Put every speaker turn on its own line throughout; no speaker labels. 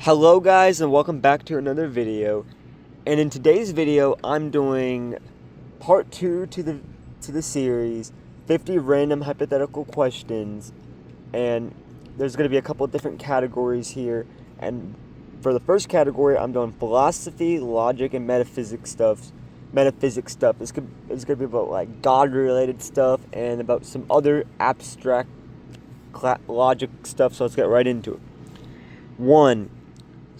Hello guys, and welcome back to another video. And in today's video I'm doing part 2 to the series 50 random hypothetical questions, and there's going to be a couple of different categories here. And for the first category I'm doing philosophy, logic, and metaphysics stuff. It's going to be about like God related stuff and about some other abstract logic stuff, so let's get right into it. 1.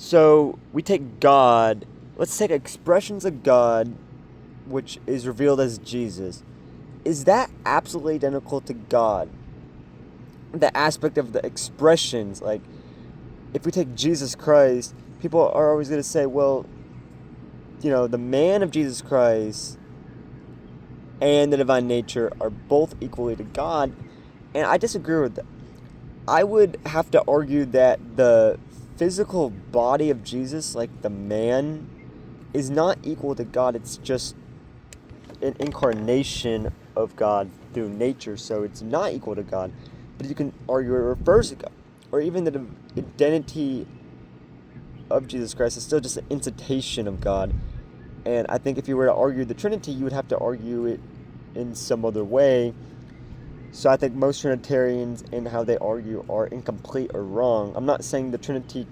So we take God, let's take expressions of God, which is revealed as Jesus. Is that absolutely identical to God? The aspect of the expressions, like if we take Jesus Christ, people are always going to say, well, the man of Jesus Christ and the divine nature are both equally to God, and I disagree with that. I would have to argue that the physical body of Jesus, like the man, is not equal to God. It's just an incarnation of God through nature, so it's not equal to God. But you can argue it refers to God, or even the identity of Jesus Christ is still just an incitation of God. And I think if you were to argue the Trinity, you would have to argue it in some other way. So I think most Trinitarians in how they argue are incomplete or wrong. I'm not saying the Trinity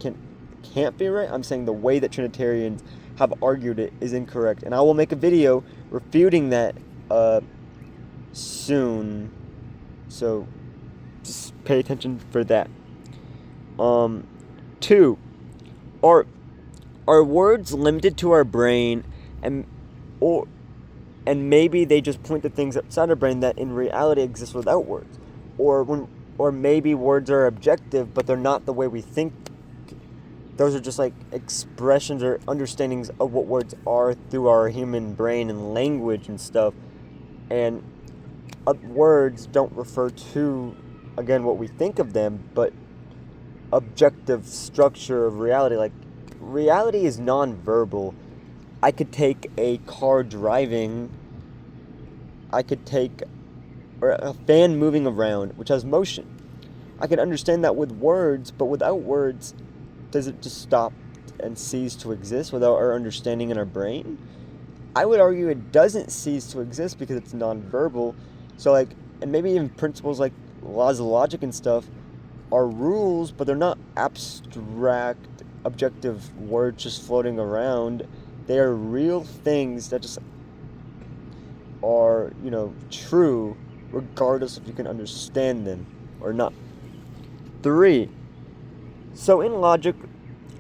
can't be right. I'm saying the way that Trinitarians have argued it is incorrect. And I will make a video refuting that soon. So just pay attention for that. 2. Are words limited to our brain, and maybe they just point to things outside our brain that in reality exist without words, or maybe words are objective but they're not the way we think. Those are just like expressions or understandings of what words are through our human brain and language and stuff. And words don't refer to, again, what we think of them, but objective structure of reality. Like, reality is non-verbal. I could take a car driving, I could take a fan moving around, which has motion. I could understand that with words, but without words, does it just stop and cease to exist without our understanding in our brain? I would argue it doesn't cease to exist because it's non-verbal. So and maybe even principles like laws of logic and stuff are rules, but they're not abstract, objective words just floating around. They are real things that just are, true, regardless if you can understand them or not. 3. So in logic,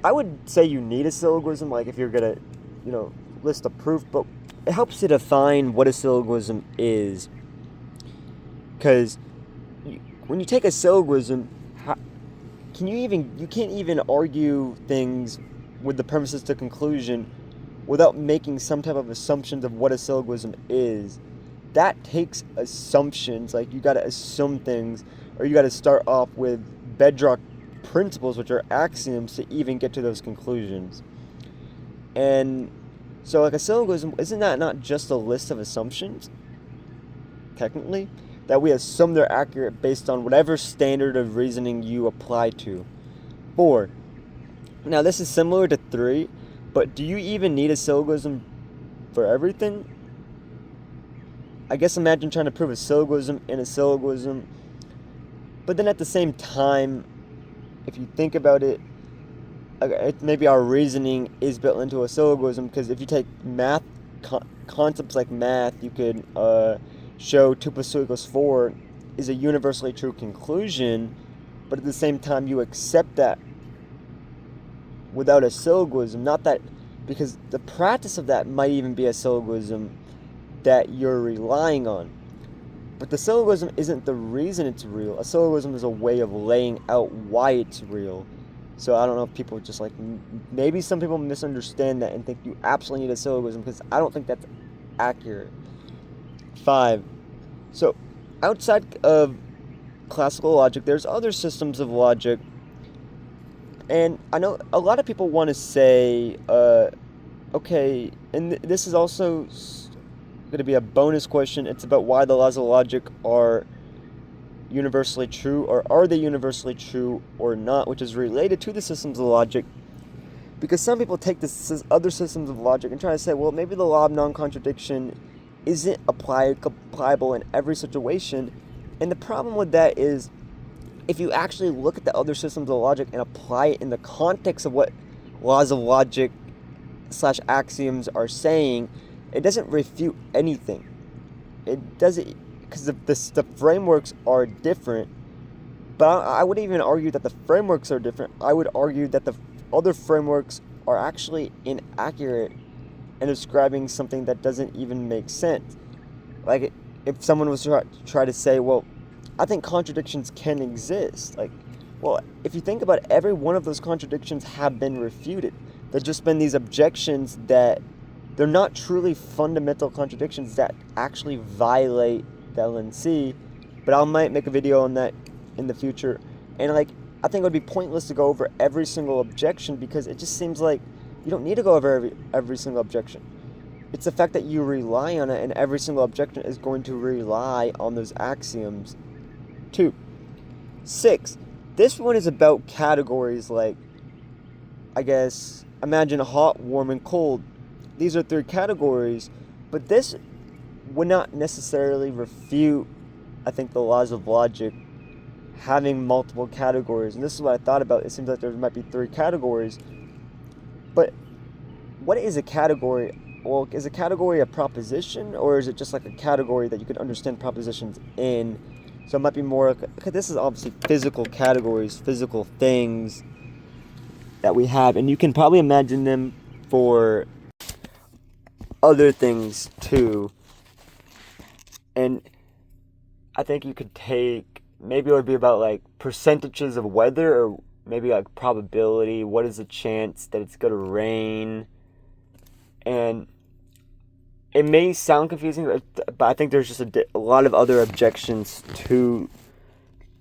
I would say you need a syllogism, like if you're gonna, list a proof, but it helps to define what a syllogism is. Because when you take a syllogism, you can't even argue things with the premises to conclusion without making some type of assumptions of what a syllogism is. That takes assumptions, like you gotta assume things, or you gotta start off with bedrock principles, which are axioms, to even get to those conclusions. And so like a syllogism, isn't that not just a list of assumptions, technically? That we assume they're accurate based on whatever standard of reasoning you apply to. 4. Now this is similar to 3, but do you even need a syllogism for everything? I guess imagine trying to prove a syllogism in a syllogism, but then at the same time, if you think about it, maybe our reasoning is built into a syllogism, because if you take math, concepts like math, you could show 2 plus 2 equals 4 is a universally true conclusion, but at the same time you accept that without a syllogism. Not that, because the practice of that might even be a syllogism that you're relying on. But the syllogism isn't the reason it's real. A syllogism is a way of laying out why it's real. So I don't know if people just maybe some people misunderstand that and think you absolutely need a syllogism, because I don't think that's accurate. 5. So outside of classical logic, there's other systems of logic. And I know a lot of people want to say, okay, and this is also going to be a bonus question. It's about why the laws of logic are universally true, or are they universally true or not, which is related to the systems of logic. Because some people take this other systems of logic and try to say, well, maybe the law of non-contradiction isn't applicable in every situation. And the problem with that is, if you actually look at the other systems of logic and apply it in the context of what laws of logic / axioms are saying, it doesn't refute anything. It doesn't, because the frameworks are different. But I would even argue that the frameworks are different. I would argue that the other frameworks are actually inaccurate and describing something that doesn't even make sense. Like, if someone was to try to say, well, I think contradictions can exist. Like, well, if you think about it, every one of those contradictions have been refuted. There's just been these objections that they're not truly fundamental contradictions that actually violate the LNC. But I might make a video on that in the future. And like, I think it would be pointless to go over every single objection, because it just seems like you don't need to go over every single objection. It's the fact that you rely on it, and every single objection is going to rely on those axioms too. 6. This one is about categories like, I guess, imagine hot, warm, and cold. These are 3 categories, but this would not necessarily refute, I think, the laws of logic having multiple categories. And this is what I thought about. It seems like there might be 3 categories. But what is a category? Well, is a category a proposition, or is it just like a category that you can understand propositions in? So it might be more, okay, this is obviously physical categories, physical things that we have. And you can probably imagine them for other things too. And I think you could take, maybe it would be about like percentages of weather, or maybe like probability. What is the chance that it's going to rain? And it may sound confusing, but I think there's just a lot of other objections to,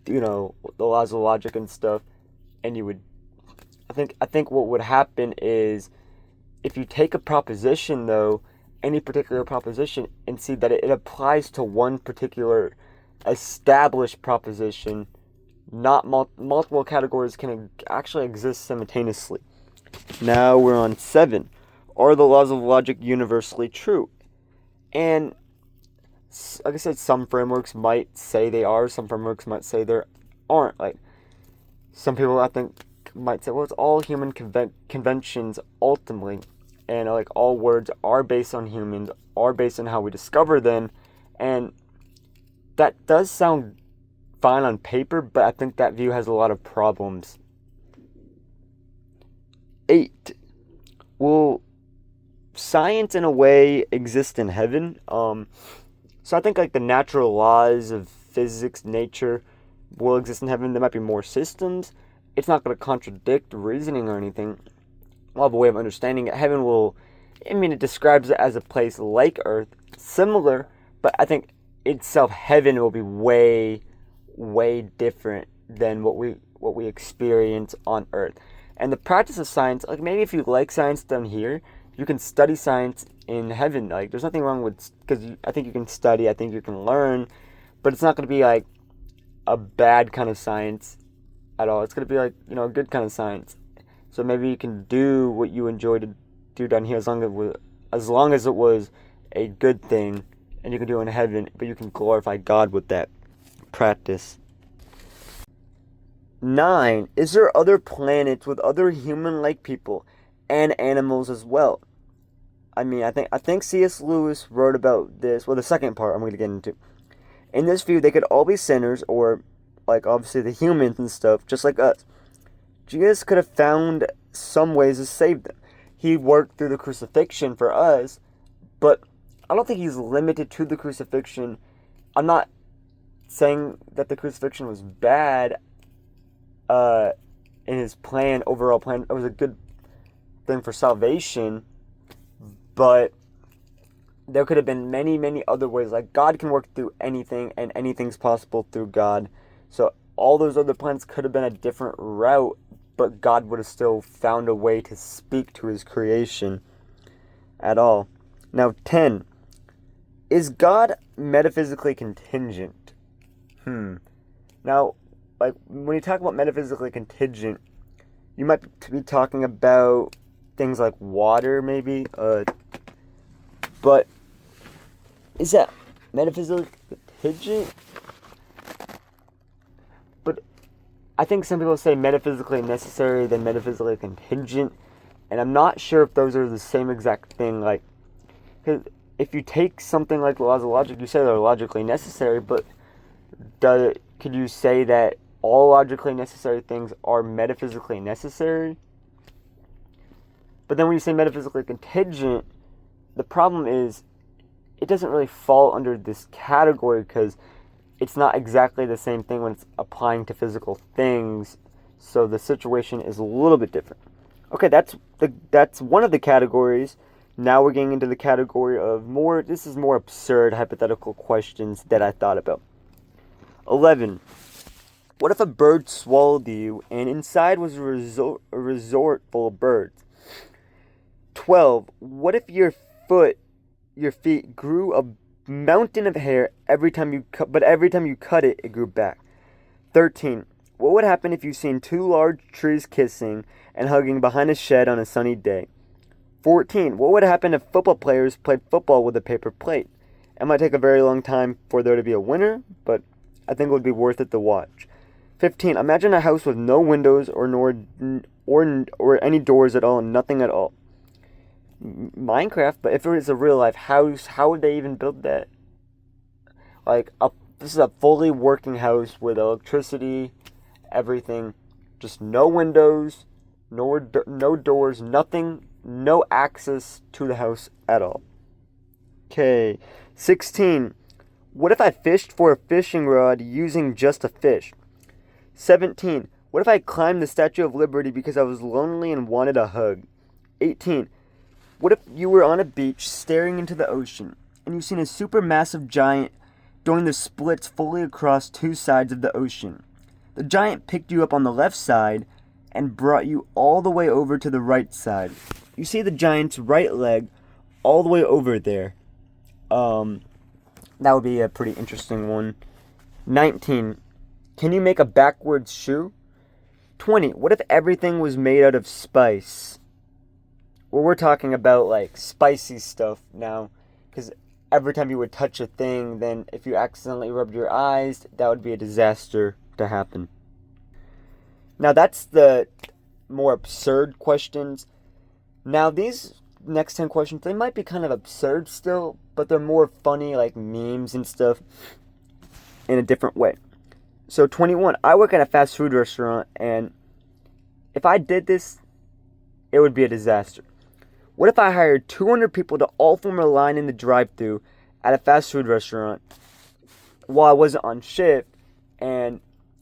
you know, the laws of logic and stuff. And you would, I think what would happen is, if you take a proposition though, any particular proposition, and see that it applies to one particular established proposition, not multiple categories can actually exist simultaneously. Now we're on 7. Are the laws of logic universally true? And like I said, some frameworks might say they are, some frameworks might say they aren't. Like, some people, I think, might say, well, it's all human conventions ultimately, and like all words are based on humans, are based on how we discover them. And that does sound fine on paper, but I think that view has a lot of problems. 8. Will science in a way exist in heaven? So I think like the natural laws of physics, nature, will exist in heaven. There might be more systems. It's not going to contradict reasoning or anything. We'll have a way of understanding it. Heaven will, I mean, it describes it as a place like Earth, similar, but I think itself, heaven will be way, way different than what we experience on Earth. And the practice of science, like maybe if you like science done here, you can study science in heaven. Like, there's nothing wrong with, because I think you can study, I think you can learn, but it's not going to be like a bad kind of science at all. It's going to be like, you know, a good kind of science. So maybe you can do what you enjoy to do down here, as long as it was a good thing, and you can do it in heaven, but you can glorify God with that practice. 9. Is there other planets with other human-like people and animals as well? I mean, I think C.S. Lewis wrote about this. Well, the second part I'm going to get into. In this view, they could all be sinners, or like obviously the humans and stuff, just like us. Jesus could have found some ways to save them. He worked through the crucifixion for us, but I don't think he's limited to the crucifixion. I'm not saying that the crucifixion was bad in his plan, overall plan. It was a good thing for salvation, but there could have been many, many other ways. Like, God can work through anything, and anything's possible through God. So all those other plans could have been a different route, but God would have still found a way to speak to his creation at all. Now, 10. Is God metaphysically contingent? Now, like, when you talk about metaphysically contingent, you might be talking about things like water, maybe. But is that metaphysically contingent? But I think some people say metaphysically necessary, then metaphysically contingent, and I'm not sure if those are the same exact thing. Like, 'cause if you take something like the laws of logic, you say they're logically necessary, but could you say that all logically necessary things are metaphysically necessary? But then when you say metaphysically contingent, the problem is it doesn't really fall under this category because it's not exactly the same thing when it's applying to physical things. So the situation is a little bit different. Okay, that's one of the categories. Now we're getting into the category of this is more absurd hypothetical questions that I thought about. 11. What if a bird swallowed you and inside was a resort full of birds? 12. What if your feet grew a mountain of hair every time you cut it, it grew back? 13. What would happen if you seen two large trees kissing and hugging behind a shed on a sunny day? 14. What would happen if football players played football with a paper plate? It might take a very long time for there to be a winner, but I think it would be worth it to watch. 15. Imagine a house with no windows or any doors at all, nothing at all. Minecraft, but if it was a real life house, how would they even build that? This is a fully working house with electricity, everything, just no windows, no doors, nothing, no access to the house at all. Okay, 16. What if I fished for a fishing rod using just a fish? 17. What if I climbed the Statue of Liberty because I was lonely and wanted a hug? 18. What if you were on a beach staring into the ocean and you've seen a supermassive giant doing the splits fully across two sides of the ocean? The giant picked you up on the left side and brought you all the way over to the right side. You see the giant's right leg all the way over there. That would be a pretty interesting one. 19. Can you make a backwards shoe? 20. What if everything was made out of spice? Well, we're talking about like spicy stuff now, because every time you would touch a thing, then if you accidentally rubbed your eyes, that would be a disaster to happen. Now that's the more absurd questions. Now these next 10 questions, they might be kind of absurd still, but they're more funny, like memes and stuff, in a different way. So 21, I work at a fast food restaurant, and if I did this, it would be a disaster. What if I hired 200 people to all form a line in the drive-thru at a fast food restaurant while I wasn't on shift, and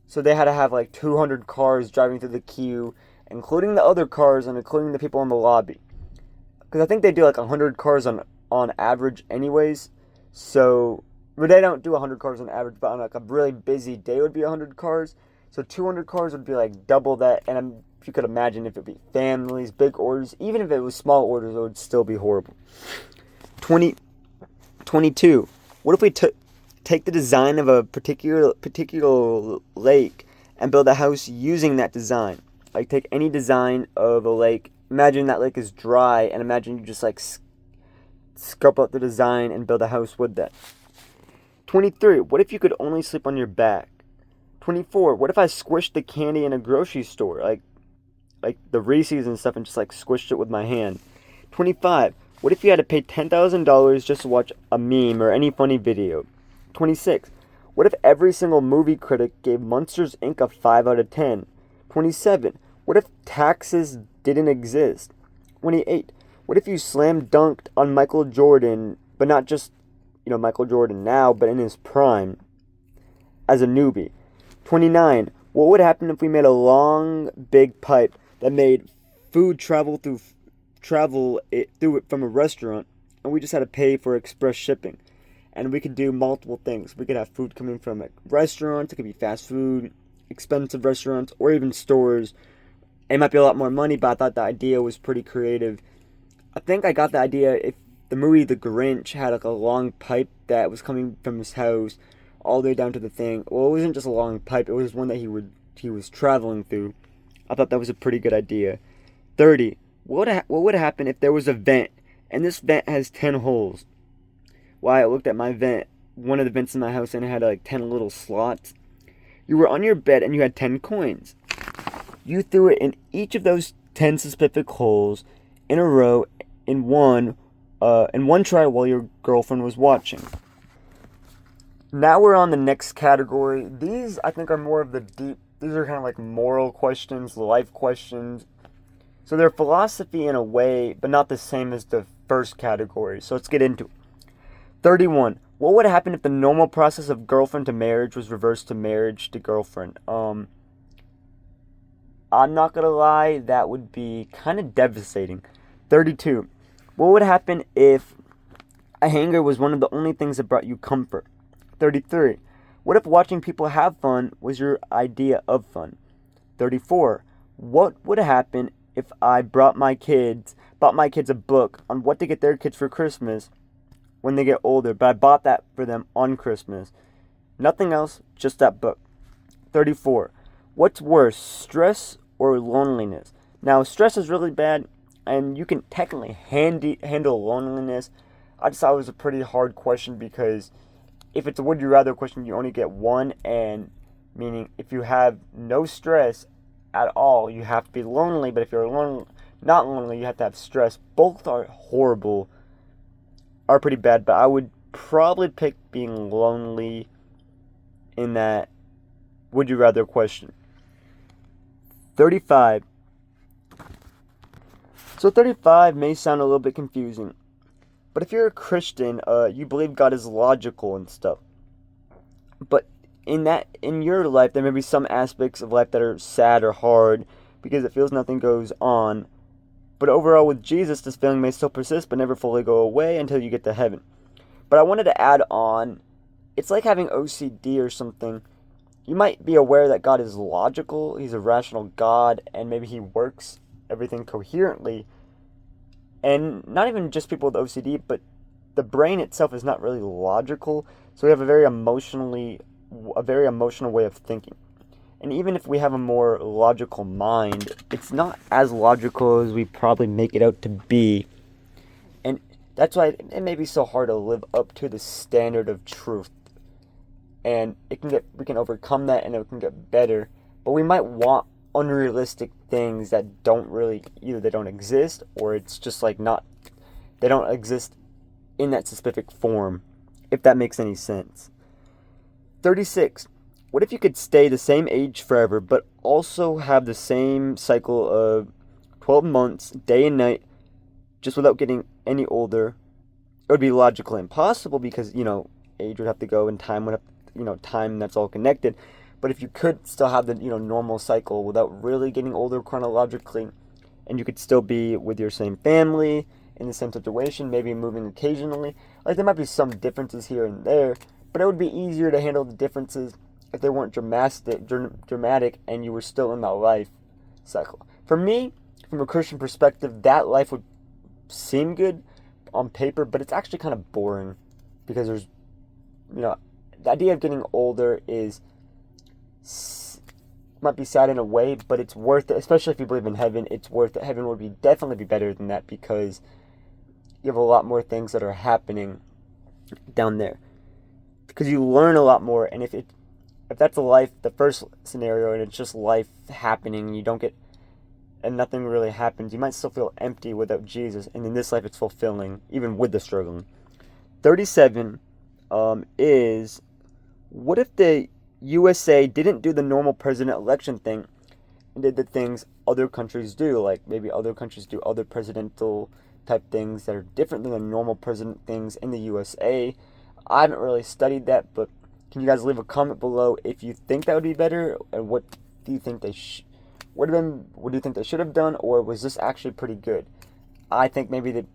so they had to have like 200 cars driving through the queue, including the other cars and including the people in the lobby? Because I think they do like 100 cars on average anyways, so but they don't do 100 cars on average, but on like a really busy day it would be 100 cars. So 200 cars would be like double that, and if you could imagine if it would be families, big orders, even if it was small orders, it would still be horrible. 22. What if we take the design of a particular lake and build a house using that design? Like take any design of a lake. Imagine that lake is dry, and imagine you just like sculpt out the design and build a house with that. 23. What if you could only sleep on your back? 24. What if I squished the candy in a grocery store, like the Reese's and stuff, and just like squished it with my hand? 25. What if you had to pay $10,000 just to watch a meme or any funny video? 26. What if every single movie critic gave Monsters, Inc. a 5 out of 10? 27. What if taxes didn't exist? 28. What if you slam dunked on Michael Jordan, but not just, Michael Jordan now, but in his prime, as a newbie? 29. What would happen if we made a long, big pipe that made food travel through it from a restaurant, and we just had to pay for express shipping? And we could do multiple things. We could have food coming from like restaurants. It could be fast food, expensive restaurants, or even stores. It might be a lot more money, but I thought the idea was pretty creative. I think I got the idea if the movie The Grinch had like a long pipe that was coming from his house all the way down to the thing. Well, it wasn't just a long pipe. It was one that he was traveling through. I thought that was a pretty good idea. 30. What would happen if there was a vent, and this vent has 10 holes? Well, I looked at my vent, one of the vents in my house, and it had like 10 little slots. You were on your bed and you had 10 coins. You threw it in each of those 10 specific holes in a row in one try while your girlfriend was watching. Now we're on the next category. These, I think, are more of the deep, these are kind of like moral questions, life questions. So they're philosophy in a way, but not the same as the first category. So let's get into it. 31. What would happen if the normal process of girlfriend to marriage was reversed to marriage to girlfriend? I'm not gonna lie, that would be kind of devastating. 32. What would happen if a hanger was one of the only things that brought you comfort? 33. What if watching people have fun was your idea of fun? 34. What would happen if I bought my kids a book on what to get their kids for Christmas when they get older, but I bought that for them on Christmas? Nothing else, just that book. 34. What's worse, stress or loneliness? Now, stress is really bad, and you can technically handle loneliness. I just thought it was a pretty hard question because if it's a would you rather question, you only get one, and meaning if you have no stress at all, you have to be lonely, but if you're not lonely, you have to have stress. Both are horrible, are pretty bad, but I would probably pick being lonely in that would you rather question. 35. So 35 may sound a little bit confusing, but if you're a Christian, you believe God is logical and stuff. But in your life, there may be some aspects of life that are sad or hard because it feels nothing goes on. But overall, with Jesus, this feeling may still persist but never fully go away until you get to heaven. But I wanted to add on, it's like having OCD or something. You might be aware that God is logical, he's a rational God, and maybe he works everything coherently. And not even just people with OCD, but the brain itself is not really logical, so we have a very emotional way of thinking. And even if we have a more logical mind, it's not as logical as we probably make it out to be. And that's why it may be so hard to live up to the standard of truth. And we can overcome that, and it can get better. But we might want unrealistic things that don't really, either they don't exist, or it's just like they don't exist in that specific form, if that makes any sense. 36. What if you could stay the same age forever, but also have the same cycle of 12 months, day and night, just without getting any older? It would be logically impossible because, age would have to go and time would have, time, that's all connected. But if you could still have the, normal cycle without really getting older chronologically, and you could still be with your same family, in the same situation, maybe moving occasionally, like there might be some differences here and there, but it would be easier to handle the differences if they weren't dramatic and you were still in that life cycle. For me, from a Christian perspective, that life would seem good on paper, but it's actually kind of boring because there's, the idea of getting older might be sad in a way, but it's worth it, especially if you believe in heaven. It's worth it. Heaven would definitely be better than that because you have a lot more things that are happening down there. Because you learn a lot more, and if that's a life, the first scenario, and it's just life happening, and nothing really happens, you might still feel empty without Jesus, and in this life it's fulfilling, even with the struggling. 37 is, what if the USA didn't do the normal president election thing and did the things other countries do? Like maybe other countries do other presidential type things that are different than the normal president things in the USA. I haven't really studied that, but can you guys leave a comment below if you think that would be better, and what do you think what do you think they should have done, or was this actually pretty good? I think maybe the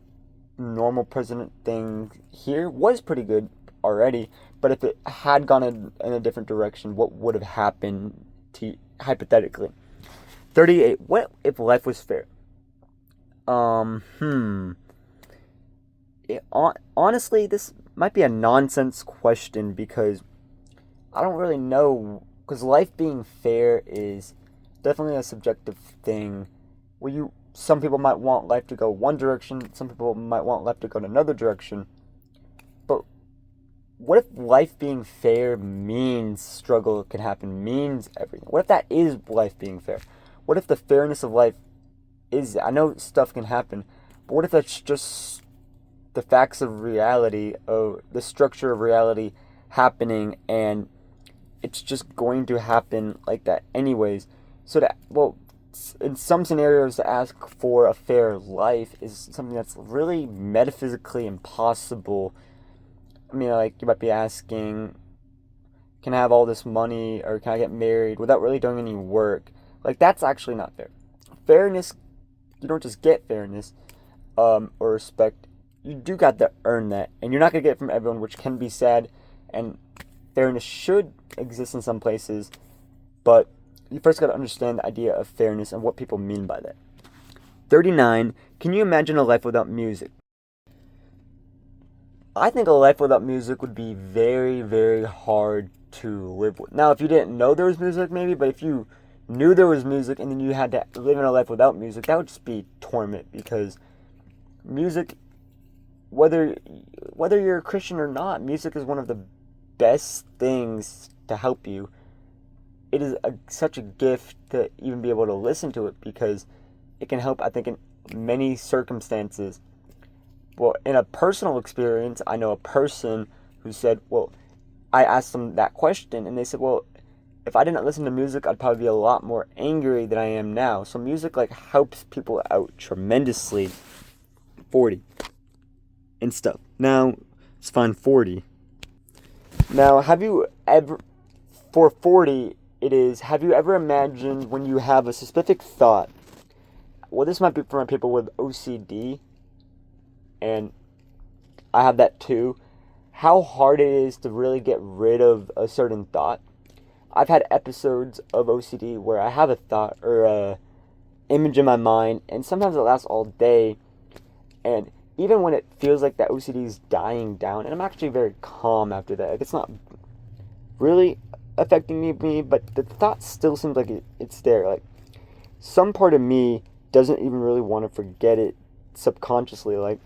normal president thing here was pretty good already, but if it had gone in a different direction, what would have happened hypothetically? 38. What if life was fair? Honestly, this might be a nonsense question because I don't really know, because life being fair is definitely a subjective thing. some people might want life to go one direction, some people might want life to go in another direction. But what if life being fair means struggle can happen, means everything? What if that is life being fair? What if the fairness of life is, I know stuff can happen, but what if that's just the facts of reality, of the structure of reality happening, and it's just going to happen like that anyways? So that, well, in some scenarios, to ask for a fair life is something that's really metaphysically impossible. I mean, like, you might be asking, can I have all this money, or can I get married without really doing any work? Like, that's actually not fair. Fairness, you don't just get fairness, or respect. You do got to earn that, and you're not going to get it from everyone, which can be sad, and fairness should exist in some places, but you first got to understand the idea of fairness and what people mean by that. 39, can you imagine a life without music? I think a life without music would be very, very hard to live with. Now, if you didn't know there was music, maybe, but if you knew there was music and then you had to live in a life without music, that would just be torment, because music, whether you're a Christian or not, music is one of the best things to help you. It is such a gift to even be able to listen to it, because it can help, I think, in many circumstances. Well, in a personal experience, I know a person who said, well, I asked them that question, and they said, well, if I didn't listen to music, I'd probably be a lot more angry than I am now. So music, like, helps people out tremendously. 40 and stuff. Now, let's find 40. Now, have you ever, for 40, it is, have you ever imagined when you have a specific thought? Well, this might be for people with OCD, and I have that too. How hard it is to really get rid of a certain thought. I've had episodes of OCD where I have a thought or a image in my mind, and sometimes it lasts all day, and even when it feels like that OCD is dying down, and I'm actually very calm after that. Like, it's not really affecting me, but the thought still seems like it's there. Like, some part of me doesn't even really want to forget it subconsciously. Like,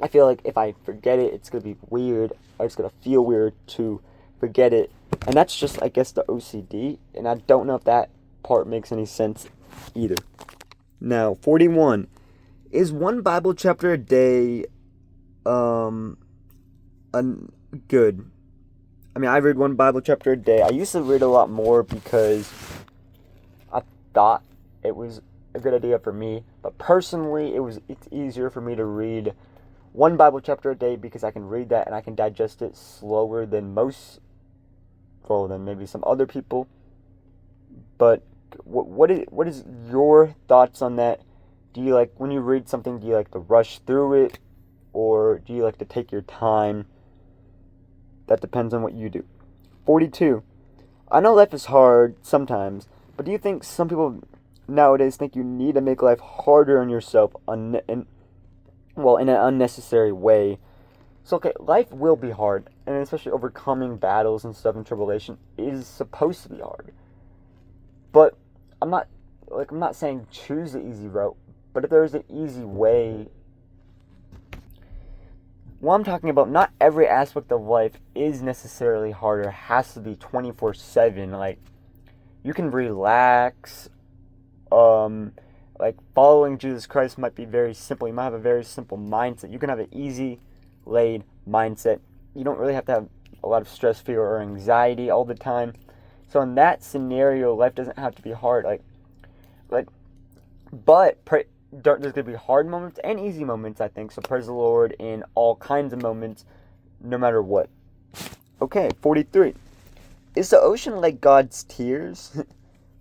I feel like if I forget it, it's going to be weird, or it's going to feel weird to forget it. And that's just, I guess, the OCD, and I don't know if that part makes any sense either. Now, 41. Is one Bible chapter a day good? I mean, I read one Bible chapter a day. I used to read a lot more because I thought it was a good idea for me. But personally, it's easier for me to read one Bible chapter a day because I can read that and I can digest it slower than than maybe some other people. But what is your thoughts on that? Do you like, when you read something, do you like to rush through it, or do you like to take your time? That depends on what you do. 42. I know life is hard sometimes, but do you think some people nowadays think you need to make life harder on yourself in an unnecessary way? So, okay, life will be hard, and especially overcoming battles and stuff and tribulation is supposed to be hard. But I'm not saying choose the easy route, but if there's an easy way, what I'm talking about, not every aspect of life is necessarily harder, has to be 24/7. Like, you can relax. Like, following Jesus Christ might be very simple. You might have a very simple mindset. You can have an easy laid mindset. You don't really have to have a lot of stress, fear, or anxiety all the time. So in that scenario, life doesn't have to be hard. There's going to be hard moments and easy moments, I think. So praise the Lord in all kinds of moments, no matter what. Okay, 43. Is the ocean like God's tears?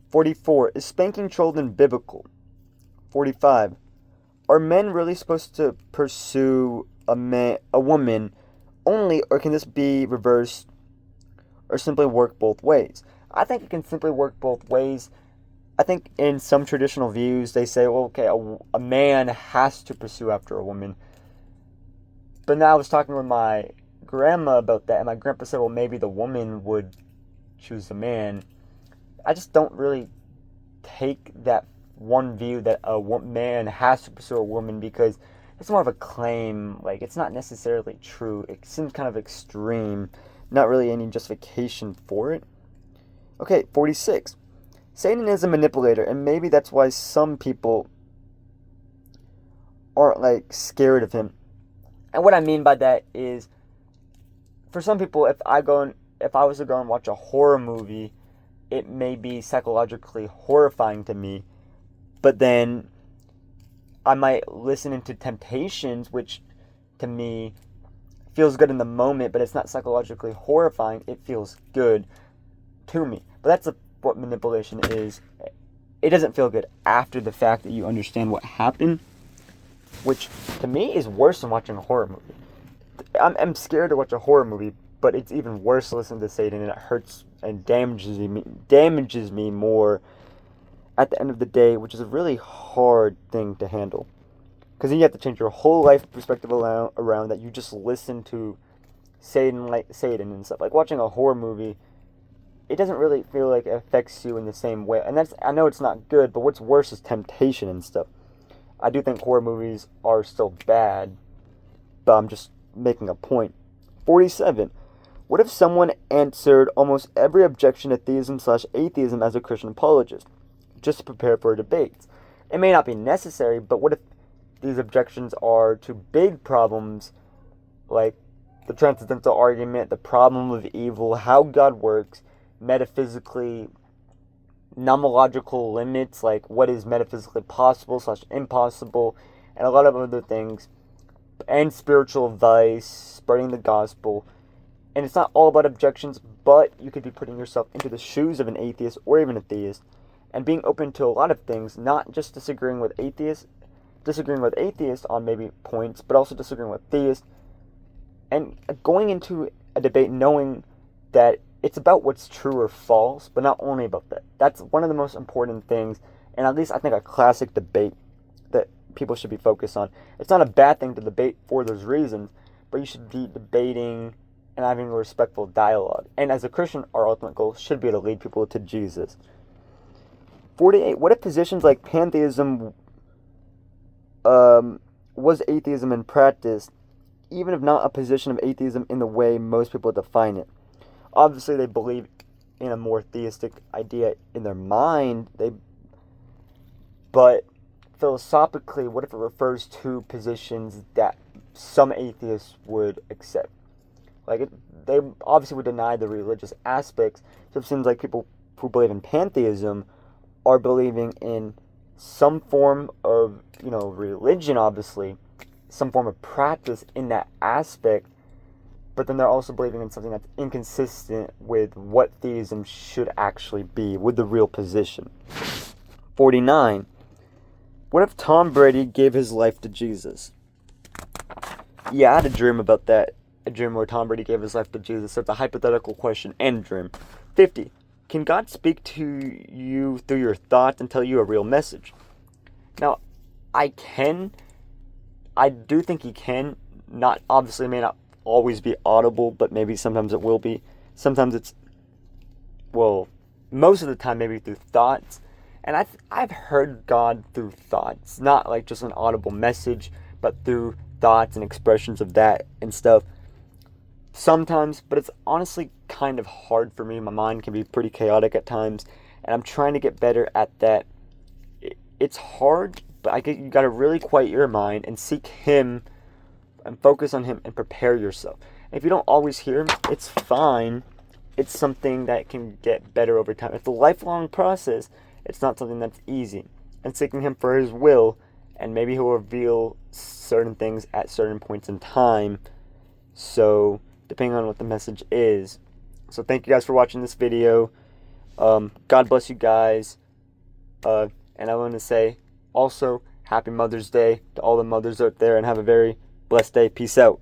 44. Is spanking children biblical? 45. Are men really supposed to pursue a woman only, or can this be reversed or simply work both ways? I think it can simply work both ways. I think in some traditional views, they say, well, okay, a man has to pursue after a woman. But now I was talking with my grandma about that, and my grandpa said, well, maybe the woman would choose the man. I just don't really take that one view that a man has to pursue a woman because it's more of a claim. Like, it's not necessarily true. It seems kind of extreme. Not really any justification for it. Okay, 46. Satan is a manipulator, and maybe that's why some people aren't, like, scared of him. And what I mean by that is, for some people, if I was to go and watch a horror movie, it may be psychologically horrifying to me, but then I might listen into Temptations, which to me feels good in the moment, but it's not psychologically horrifying. It feels good to me. But that's what manipulation is. It doesn't feel good after the fact that you understand what happened, which to me is worse than watching a horror movie. I'm scared to watch a horror movie, but it's even worse to listen to Satan, and it hurts and damages me more at the end of the day, which is a really hard thing to handle. Because then you have to change your whole life perspective around that you just listen to Satan and stuff. Like watching a horror movie, it doesn't really feel like it affects you in the same way. And I know it's not good, but what's worse is temptation and stuff. I do think horror movies are still bad, but I'm just making a point. 47. What if someone answered almost every objection to theism/atheism as a Christian apologist, just to prepare for debates? It may not be necessary, but what if these objections are to big problems like the transcendental argument, the problem of evil, how God works, metaphysically, nomological limits, like what is metaphysically possible/impossible, and a lot of other things, and spiritual advice, spreading the gospel. And it's not all about objections, but you could be putting yourself into the shoes of an atheist or even a theist, and being open to a lot of things, not just disagreeing with atheists on maybe points, but also disagreeing with theists, and going into a debate knowing that it's about what's true or false, but not only about that. That's one of the most important things, and at least I think a classic debate that people should be focused on. It's not a bad thing to debate for those reasons, but you should be debating and having a respectful dialogue. And as a Christian, our ultimate goal should be to lead people to Jesus. 48. What if positions like pantheism was atheism in practice, even if not a position of atheism in the way most people define it? Obviously, they believe in a more theistic idea in their mind, but philosophically, what if it refers to positions that some atheists would accept? Like, they obviously would deny the religious aspects, so it seems like people who believe in pantheism are believing in some form of, religion, obviously, some form of practice in that aspect, but then they're also believing in something that's inconsistent with what theism should actually be, with the real position. 49. What if Tom Brady gave his life to Jesus? Yeah, I had a dream about that. A dream where Tom Brady gave his life to Jesus. So it's a hypothetical question and dream. 50. Can God speak to you through your thoughts and tell you a real message? Now, I do think he can. Obviously, it may not always be audible, but maybe sometimes it will be. Sometimes it's, most of the time maybe through thoughts. And I've heard God through thoughts. Not like just an audible message, but through thoughts and expressions of that and stuff. Sometimes, but it's honestly kind of hard for me. My mind can be pretty chaotic at times, and I'm trying to get better at that. It's hard, but you gotta really quiet your mind and seek Him and focus on Him and prepare yourself. And if you don't always hear Him, it's fine. It's something that can get better over time. It's a lifelong process. It's not something that's easy. And seeking Him for His will, and maybe He'll reveal certain things at certain points in time. So, depending on what the message is. So thank you guys for watching this video. God bless you guys. And I want to say also, Happy Mother's Day to all the mothers out there, and have a very blessed day. Peace out.